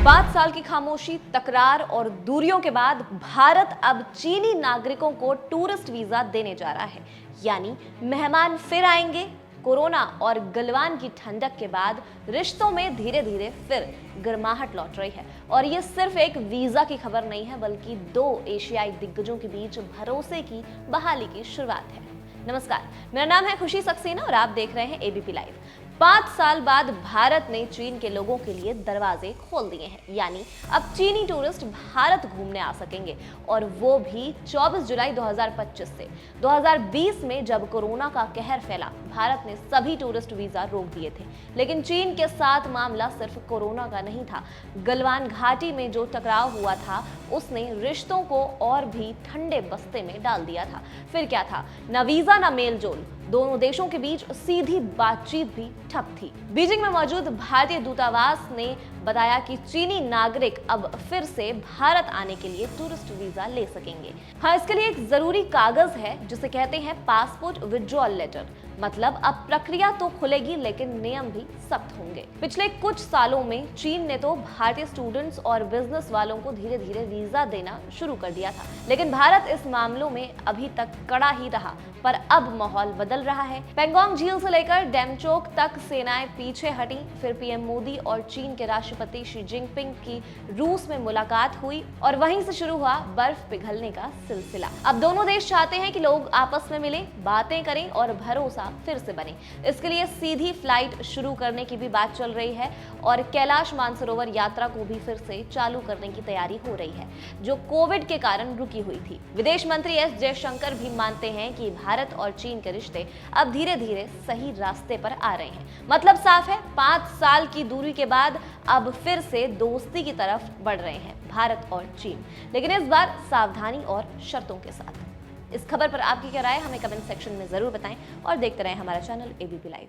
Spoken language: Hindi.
5 साल की खामोशी, तकरार और दूरियों के बाद भारत अब चीनी नागरिकों को टूरिस्ट वीजा देने जा रहा है। यानी मेहमान फिर आएंगे। कोरोना और गलवान की ठंडक के बाद रिश्तों में धीरे धीरे फिर गर्माहट लौट रही है। और ये सिर्फ एक वीजा की खबर नहीं है, बल्कि 2 एशियाई दिग्गजों के बीच भरोसे की बहाली की शुरुआत है। नमस्कार, मेरा नाम है खुशी सक्सेना और आप देख रहे हैं एबीपी लाइव। 5 साल बाद भारत ने चीन के लोगों के लिए दरवाजे खोल दिए हैं। यानी अब चीनी टूरिस्ट भारत घूमने आ सकेंगे, और वो भी 24 जुलाई 2025 से। 2020 में जब कोरोना का कहर फैला, भारत ने सभी टूरिस्ट वीजा रोक दिए थे। लेकिन चीन के साथ मामला सिर्फ कोरोना का नहीं था। गलवान घाटी में जो टकराव हुआ था, उसने रिश्तों को और भी ठंडे बस्ते में डाल दिया था। फिर क्या था? न वीजा न मेल जोल, दोनों देशों के बीच सीधी बातचीत भी ठप थी। बीजिंग में मौजूद भारतीय दूतावास ने बताया कि चीनी नागरिक अब फिर से भारत आने के लिए टूरिस्ट वीजा ले सकेंगे। हाँ, इसके लिए एक जरूरी कागज है जिसे कहते हैं पासपोर्ट विड्रॉल लेटर। मतलब अब प्रक्रिया तो खुलेगी, लेकिन नियम भी सख्त होंगे। पिछले कुछ सालों में चीन ने तो भारतीय स्टूडेंट्स और बिजनेस वालों को धीरे धीरे वीजा देना शुरू कर दिया था, लेकिन भारत इस मामलों में अभी तक कड़ा ही रहा। पर अब माहौल बदल रहा है। पेंगोंग झील से लेकर डेमचोक तक सेनाएं पीछे हटी। फिर पीएम मोदी और चीन के राष्ट्रपति शी जिनपिंग की रूस में मुलाकात हुई, और वहीं से शुरू हुआ बर्फ पिघलने का सिलसिला। अब दोनों देश चाहते हैं कि लोग आपस में मिलें, बातें करें और भरोसा फिर से बने। इसके लिए सीधी फ्लाइट शुरू करने की भी बात चल रही है, और कैलाश मानसरोवर यात्रा को भी फिर से चालू करने की तैयारी हो रही है, जो कोविड के कारण रुकी हुई थी। विदेश मंत्री एस जयशंकर भी मानते हैं कि भारत और चीन के रिश्ते अब धीरे धीरे सही रास्ते पर आ रहे हैं। मतलब साफ है, 5 साल की दूरी के बाद अब फिर से दोस्ती की तरफ बढ़ रहे हैं भारत और चीन, लेकिन इस बार सावधानी और शर्तों के साथ। इस खबर पर आपकी क्या राय है, हमें कमेंट सेक्शन में जरूर बताएं, और देखते रहें हमारा चैनल एबीपी लाइव।